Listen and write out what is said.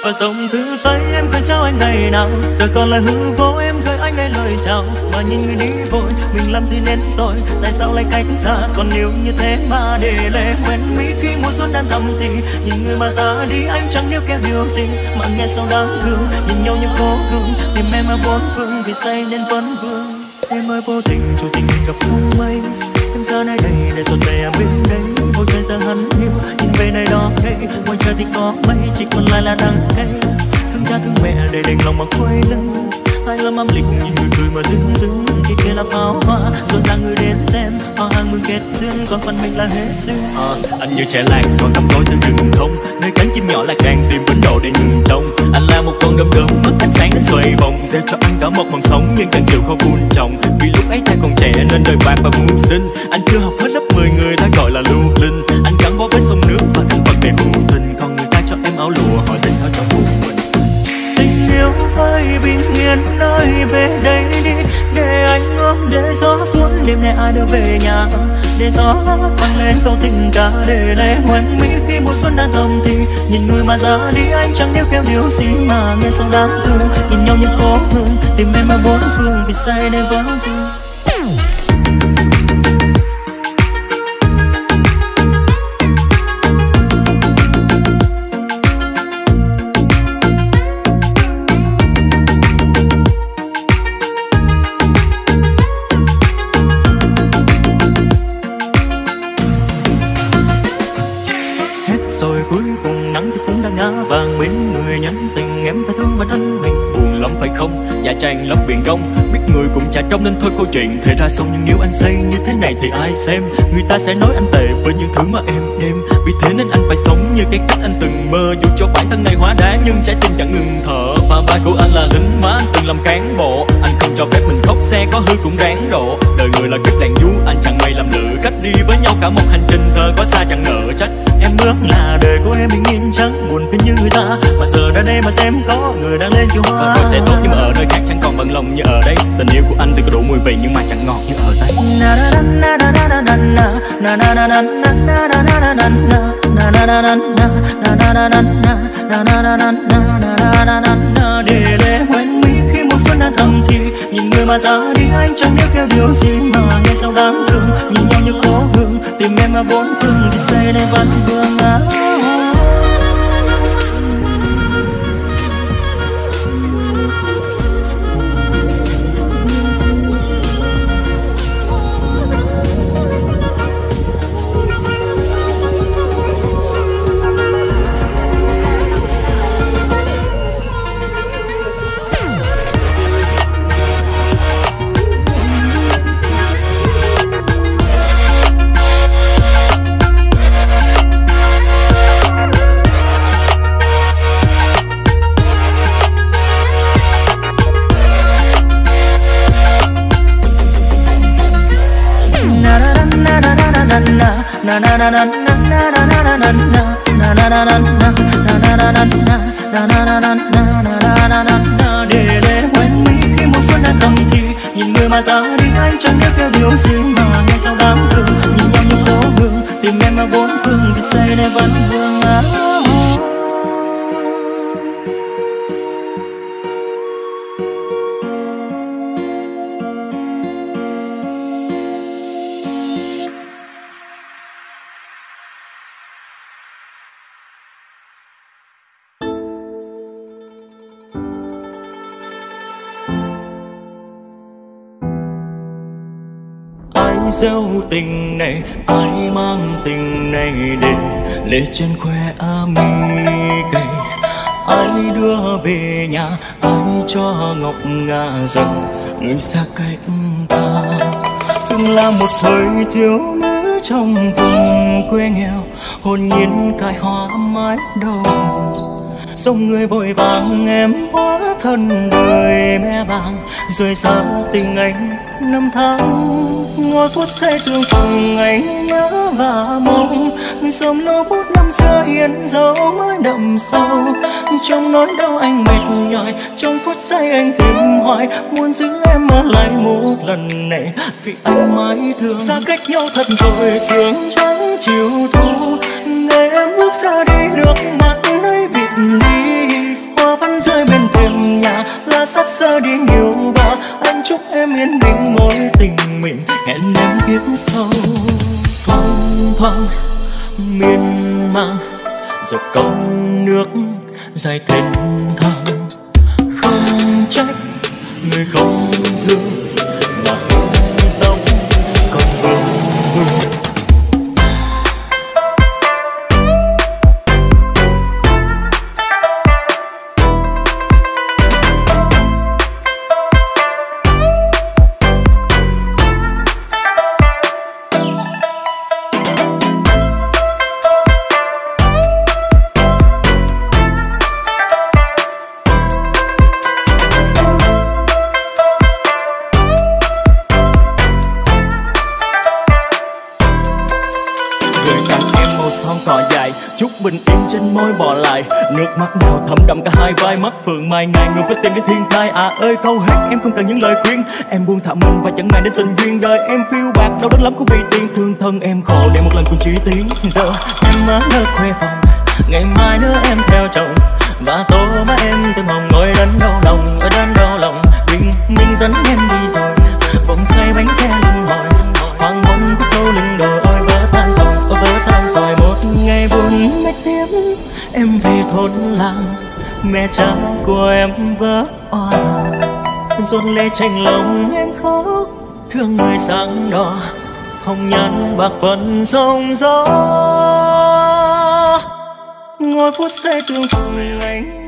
và dòng thư tay em gửi trao anh ngày nào. Giờ còn là hư vô em gửi anh đây lời chào, mà nhìn người đi vội mình làm gì nên tội, tại sao lại cách xa. Còn nếu như thế mà để lệ quen mỹ khi mùa xuân đang thầm thì nhìn người mà ra đi anh chẳng níu kéo điều gì mà nghe sao đáng thương. Nhìn nhau như cố gắng tìm em ở bốn phương vì say nên vẫn vương. Em ơi vô tình chủ tình gặp không may, em ra nơi đây để rồi về em bên đây. Ôi thời gian hắn hiu nhìn về nơi đó đây, ngoài trời thì có mây chỉ còn lại là đắng cay. Thương cha thương mẹ để đành lòng mà quay lưng, ai lâm âm lịch nhìn người cười mà dưng dưng. Khi kia là pháo hoa rộn ràng người đến xem, hoa hàng mừng kết duyên còn phần mình là hết duyên. Anh như trẻ lạc còn tắm tối giữa rừng không, nơi cánh chim nhỏ lại càng tìm vấn đồ để ngừng trông. Anh là một con đom đóm mất ánh sáng đến xoay vòng, gieo cho anh cả một mầm sống nhưng càng chịu khó vun trồng. Vì lúc ấy ta còn trẻ nên đời bạc và mưu sinh, anh chưa học hết lớp 10 người ta gọi là lưu linh. Anh gắn bó với sông nước và cảnh vật đầy hữu tình, còn người ta cho em áo lụa hỏi tại sao trong vùng mình. Tình yêu ơi bình yên ơi về đây đi, để anh ôm để gió cuốn đêm nay ai đưa về nhà. Để gió vang lên câu tình ca để lệ hoen mỹ khi mùa xuân đã thầm thì nhìn người mà ra đi anh chẳng níu kéo điều gì mà nghe sao đáng thương. Nhìn nhau như cố hương tìm em ở bốn phương vì say nên vẫn vương. Rồi cuối cùng nắng thì cũng đã ngã vàng, bên người nhắn tình em phải thương bản thân mình. Buồn lắm phải không, dạ tràn lấp biển đông, biết người cũng chả trông nên thôi câu chuyện thể ra xong. Nhưng nếu anh say như thế này thì ai xem, người ta sẽ nói anh tệ với những thứ mà em đem. Vì thế nên anh phải sống như cái cách anh từng mơ, dù cho bản thân này hóa đá nhưng trái tim chẳng ngừng thở. Và ba của anh là lính mà anh từng làm cán bộ, anh không cho phép mình khóc, xe có hư cũng đáng độ. Đời người là kiếp đàn du, anh chẳng may làm lựa khách đi với nhau cả một hành trình, giờ có xa chẳng nợ trách. Em ước là đời của em bình yên chẳng buồn phiền như người ta, mà giờ ra đây mà xem có người đang lên kiêu hoa. Và rồi sẽ tốt nhưng mà ở nơi khác chẳng còn bằng lòng như ở đây. Tình yêu của anh thì có đủ mùi vị nhưng mà chẳng ngọt như ở đây. Để lệ hoen mỹ khi mùa xuân đã thầm thì nhìn người mà ra đi anh chẳng níu kéo điều gì mà nghe sao đáng thương. Nhìn nhau như cố hương tìm em ở bốn phương vì say nên vẫn vương. Để lệ hoen mỹ khi mùa xuân đã thầm thì nhìn người mà ra đi anh chẳng biết theo điều gì mà nghe sao đáng thương. Nhìn nhau như cố hương tìm em ở bốn phương vì say nên vẫn vương. Ai gieo tình này, ai mang tình này đến lệ trên khoe mi cây. Ai đưa về nhà, ai cho ngọc ngà dần người xa cách ta. Từng là một thời thiếu nữ trong vùng quê nghèo, hồn nhiên cài hoa mái đầu. Dòng người vội vàng em hóa thân đời mẹ bàng, rời xa tình anh năm tháng. Ngồi phút say thương cùng anh nhớ và mong, dòng lâu phút năm xưa hiện dấu mãi đậm sâu. Trong nỗi đau anh mệt nhòi, trong phút say anh tìm hoài, muốn giữ em ở lại một lần này vì anh mãi thương. Xa cách nhau thật rồi sương trắng chiều thu, ngày em bước ra đi nước mắt nơi bịt đi. giờ đi nhiều và anh chúc em yên bình mối tình mình, hẹn em kiếp sau. Thoáng thoáng miên man dọc con nước dài thênh thang, không trách người không thương mà tóc còn vương vương. Chút bình yên trên môi bỏ lại, nước mắt nào thấm đậm cả hai vai, mắt phượng mai ngày người với tìm đến thiên thai. À ơi câu hát em không cần những lời khuyên, em buông thả mình và chẳng ngại đến tình duyên. Đời em phiêu bạc đau đớn lắm cũng vì tiền thương thân em khổ để một lần cùng chỉ tiếng. Giờ em má nỡ khoe phòng, ngày mai nữa em theo chồng và tô má em từng hồng ngồi đến đau lòng ở đến đau lòng. Mình dẫn em đi rồi, vòng xoay bánh xe lưng hồi, hoàng hôn có sâu lưng đồi ôi vỡ tan rồi, ôi vỡ tan rồi. Một ngày buồn mệt tiếp em về thôn làng, mẹ cha của em vỡ òa, dồn lệ tranh lòng em khóc, thương người sáng đỏ hồng nhan bạc phận sông gió. Ngồi phút giây tương phùng anh